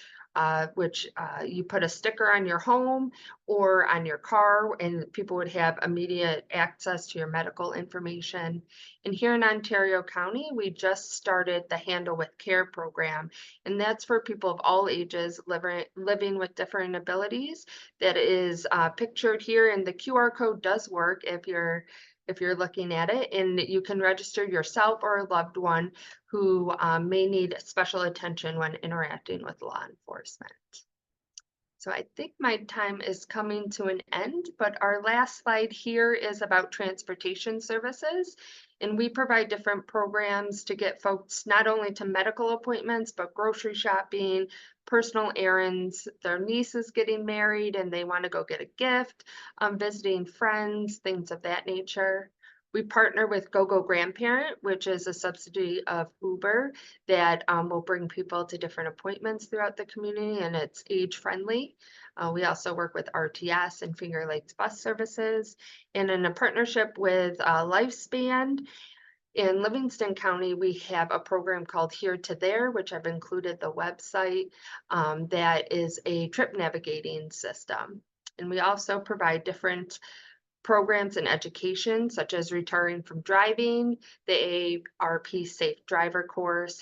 which you put a sticker on your home or on your car, and people would have immediate access to your medical information. And here in Ontario County, we just started the Handle with Care program, and that's for people of all ages living with differing abilities. That is pictured here, and the QR code does work if you're looking at it, and you can register yourself or a loved one who may need special attention when interacting with law enforcement. So I think my time is coming to an end, but our last slide here is about transportation services. And we provide different programs to get folks not only to medical appointments, but grocery shopping, personal errands. Their niece is getting married and they want to go get a gift, visiting friends, things of that nature. We partner with GoGo Grandparent, which is a subsidy of Uber that will bring people to different appointments throughout the community, and it's age friendly. We also work with RTS and Finger Lakes bus services, and in a partnership with Lifespan in Livingston County, we have a program called Here to There, which I've included the website, that is a trip navigating system. And we also provide different programs in education, such as retiring from driving, the AARP Safe Driver course,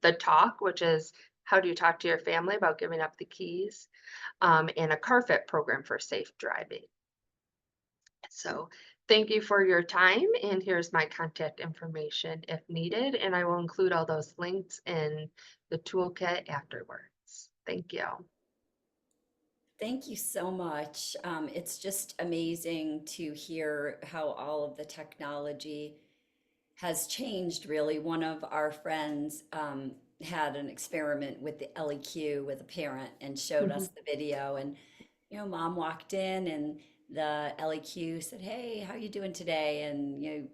the Talk, which is how do you talk to your family about giving up the keys, and a CarFit program for safe driving. So thank you for your time, and here's my contact information if needed, and I will include all those links in the toolkit afterwards. Thank you. Thank you so much. It's just amazing to hear how all of the technology has changed, really. One of our friends had an experiment with the LEQ with a parent and showed us the video. And, mom walked in and the LEQ said, "Hey, how are you doing today? And,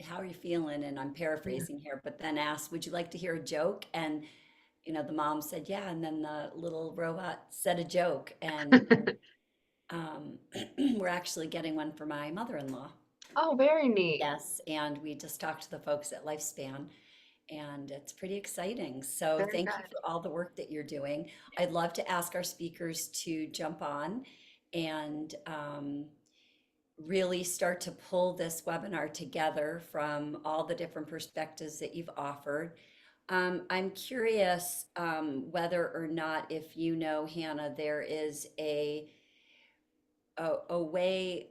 how are you feeling?" And I'm paraphrasing here, but then asked, "Would you like to hear a joke?" And the mom said, "Yeah." And then the little robot said a joke. And we're actually getting one for my mother-in-law. Oh, very neat. Yes. And we just talked to the folks at Lifespan, and it's pretty exciting. So Very thank you good. for all the work that you're doing. I'd love to ask our speakers to jump on and really start to pull this webinar together from all the different perspectives that you've offered. I'm curious whether or not, if you know, Hannah, there is a way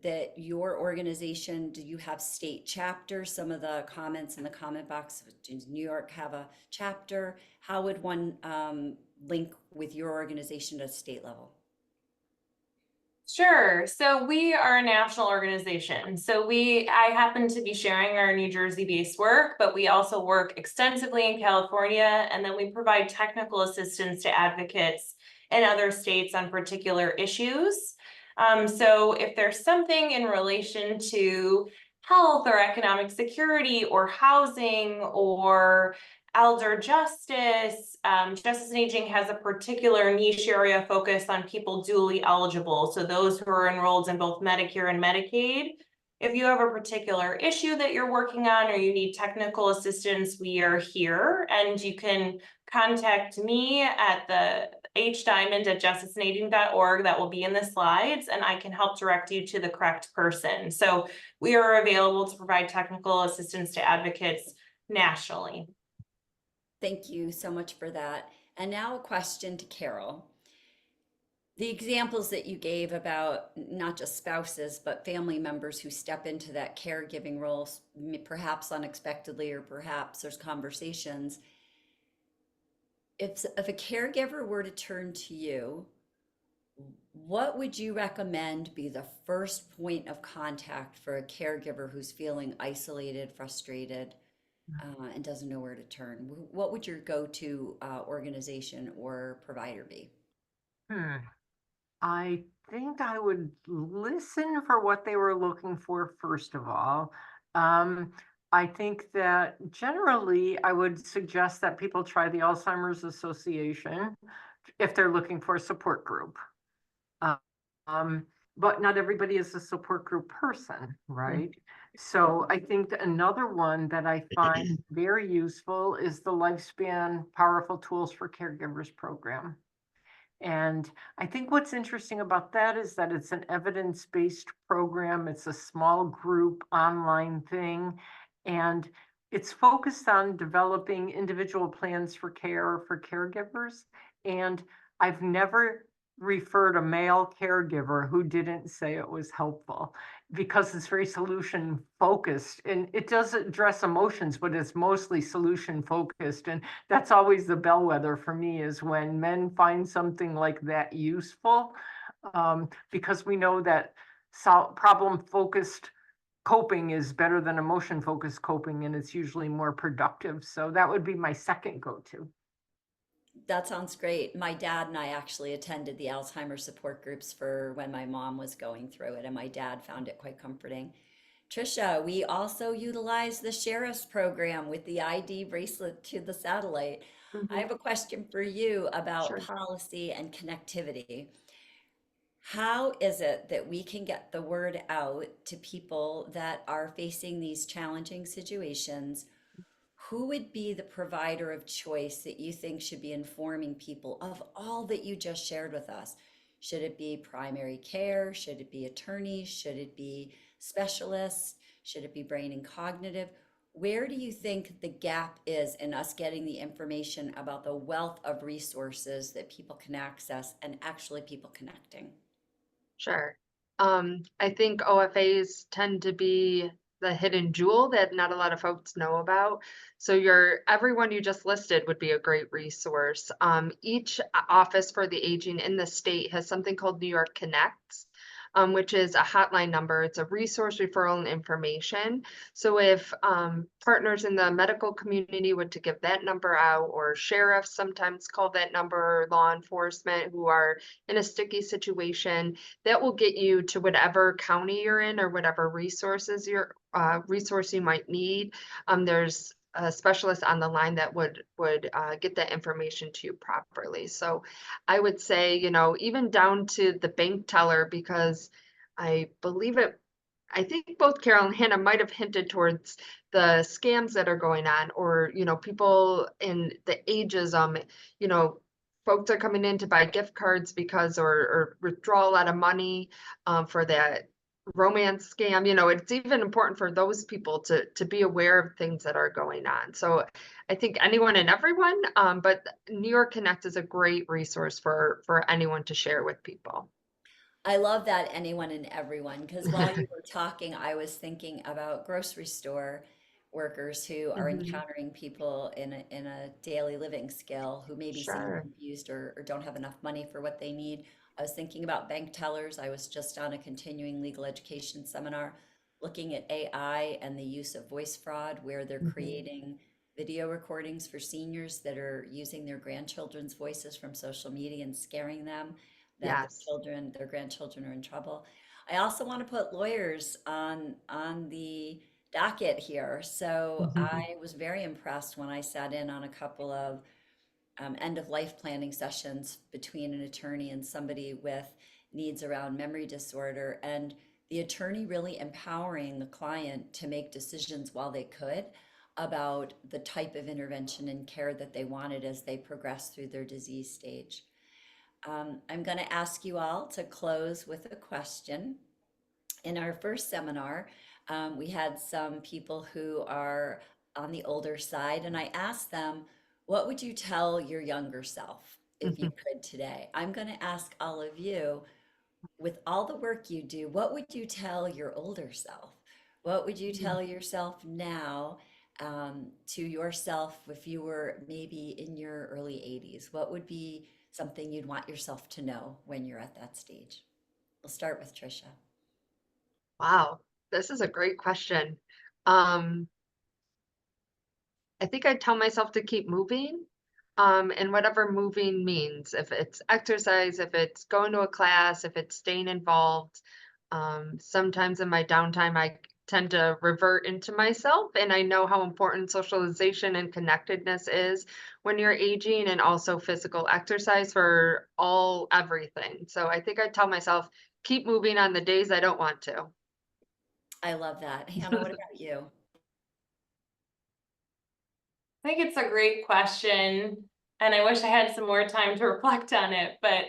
that your organization, do you have state chapters? Some of the comments in the comment box, does New York have a chapter? How would one link with your organization at state level? Sure. So we are a national organization. I happen to be sharing our New Jersey-based work, but we also work extensively in California, and then we provide technical assistance to advocates in other states on particular issues. So if there's something in relation to health or economic security or housing or elder justice, justice and aging has a particular niche area focused on people dually eligible. So those who are enrolled in both Medicare and Medicaid. If you have a particular issue that you're working on or you need technical assistance, we are here, and you can contact me at the hdiamond@justiceandaging.org. That will be in the slides, and I can help direct you to the correct person. So we are available to provide technical assistance to advocates nationally. Thank you so much for that. And now a question to Carol. The examples that you gave about not just spouses, but family members who step into that caregiving role, perhaps unexpectedly, or perhaps there's conversations. If a caregiver were to turn to you, what would you recommend be the first point of contact for a caregiver who's feeling isolated, frustrated, and doesn't know where to turn? What would your go-to organization or provider be? I think I would listen for what they were looking for, first of all. I think that generally I would suggest that people try the Alzheimer's Association if they're looking for a support group. Um, but not everybody is a support group person, right? So I think another one that I find very useful is the Lifespan Powerful Tools for Caregivers program. And I think what's interesting about that is that it's an evidence-based program. It's a small group online thing, and it's focused on developing individual plans for care for caregivers. And I've never referred a male caregiver who didn't say it was helpful, because it's very solution focused, and it does address emotions, but it's mostly solution focused. And that's always the bellwether for me, is when men find something like that useful, because we know that problem focused coping is better than emotion focused coping, and it's usually more productive. So that would be my second go-to. That sounds great. My dad and I actually attended the Alzheimer's support groups for when my mom was going through it, and my dad found it quite comforting. Tricia, we also utilize the sheriff's program with the ID bracelet to the satellite. I have a question for you about Sure. policy and connectivity. How is it that we can get the word out to people that are facing these challenging situations? Who would be the provider of choice that you think should be informing people of all that you just shared with us? Should it be primary care? Should it be attorneys? Should it be specialists? Should it be brain and cognitive? Where do you think the gap is in us getting the information about the wealth of resources that people can access and actually people connecting? Sure. I think OFAs tend to be the hidden jewel that not a lot of folks know about. So everyone you just listed would be a great resource. Each office for the aging in the state has something called New York Connects, which is a hotline number. It's a resource, referral, and information. So if partners in the medical community were to give that number out, or sheriffs sometimes call that number, law enforcement who are in a sticky situation, that will get you to whatever county you're in or whatever resource you might need. There's a specialist on the line that would get that information to you properly. So I would say, even down to the bank teller, because I think both Carol and Hannah might have hinted towards the scams that are going on, or, people in the ageism, folks are coming in to buy gift cards or withdraw a lot of money for that romance scam, it's even important for those people to be aware of things that are going on. So I think anyone and everyone, but New York Connect is a great resource for anyone to share with people. I love that anyone and everyone, because while you were talking, I was thinking about grocery store workers who are Mhm. encountering people in a daily living skill who maybe seem Sure. confused or don't have enough money for what they need. I was thinking about bank tellers. I was just on a continuing legal education seminar looking at AI and the use of voice fraud, where they're Mhm. creating video recordings for seniors that are using their grandchildren's voices from social media and scaring them that Yes. their grandchildren are in trouble. I also want to put lawyers on the docket here. So I was very impressed when I sat in on a couple of end of life planning sessions between an attorney and somebody with needs around memory disorder, and the attorney really empowering the client to make decisions while they could about the type of intervention and care that they wanted as they progress through their disease stage. I'm going to ask you all to close with a question. In our first seminar, we had some people who are on the older side, and I asked them, what would you tell your younger self if you could today? I'm going to ask all of you, with all the work you do, what would you tell your older self? What would you tell yourself now, to yourself if you were maybe in your early 80s? What would be something you'd want yourself to know when you're at that stage? We'll start with Tricia. Wow, this is a great question. Um, I think I tell myself to keep moving, and whatever moving means, if it's exercise, if it's going to a class, if it's staying involved. Sometimes in my downtime, I tend to revert into myself, and I know how important socialization and connectedness is when you're aging, and also physical exercise for everything. So I think I tell myself, keep moving on the days I don't want to. I love that. Hannah, what about you? I think it's a great question, and I wish I had some more time to reflect on it, but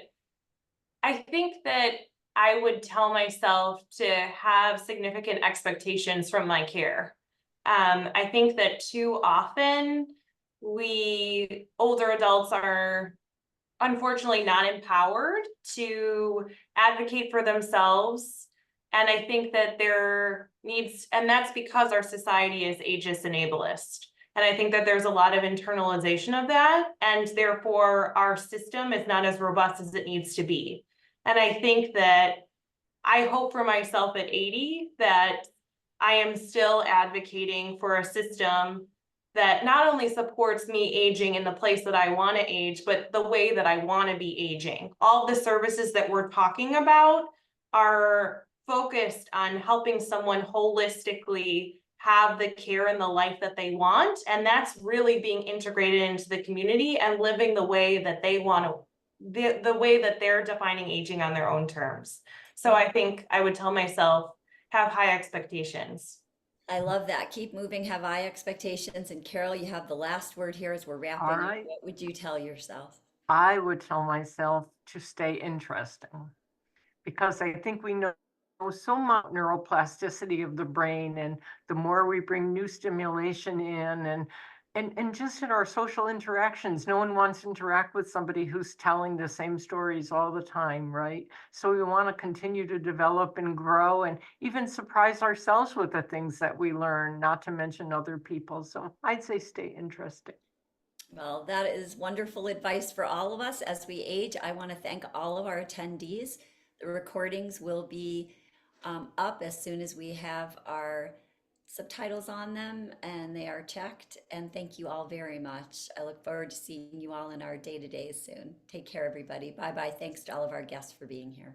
I think that I would tell myself to have significant expectations from my care. I think that too often we older adults are unfortunately not empowered to advocate for themselves. And I think that there needs, and that's because our society is ageist and ableist. And I think that there's a lot of internalization of that, and therefore our system is not as robust as it needs to be. And I think that I hope for myself at 80 that I am still advocating for a system that not only supports me aging in the place that I want to age, but the way that I want to be aging. All the services that we're talking about are focused on helping someone holistically have the care and the life that they want. And that's really being integrated into the community and living the way that they want to, the way that they're defining aging on their own terms. So I think I would tell myself, have high expectations. I love that. Keep moving, have high expectations. And Carol, you have the last word here as we're All wrapping up. right. What would you tell yourself? I would tell myself to stay interesting, because I think we know so much neuroplasticity of the brain, and the more we bring new stimulation in, and just in our social interactions, no one wants to interact with somebody who's telling the same stories all the time, right? So we want to continue to develop and grow and even surprise ourselves with the things that we learn, not to mention other people. So I'd say stay interesting. Well, that is wonderful advice for all of us as we age. I want to thank all of our attendees. The recordings will be up as soon as we have our subtitles on them and they are checked. And thank you all very much. I look forward to seeing you all in our day-to-days soon. Take care, everybody. Bye-bye. Thanks to all of our guests for being here.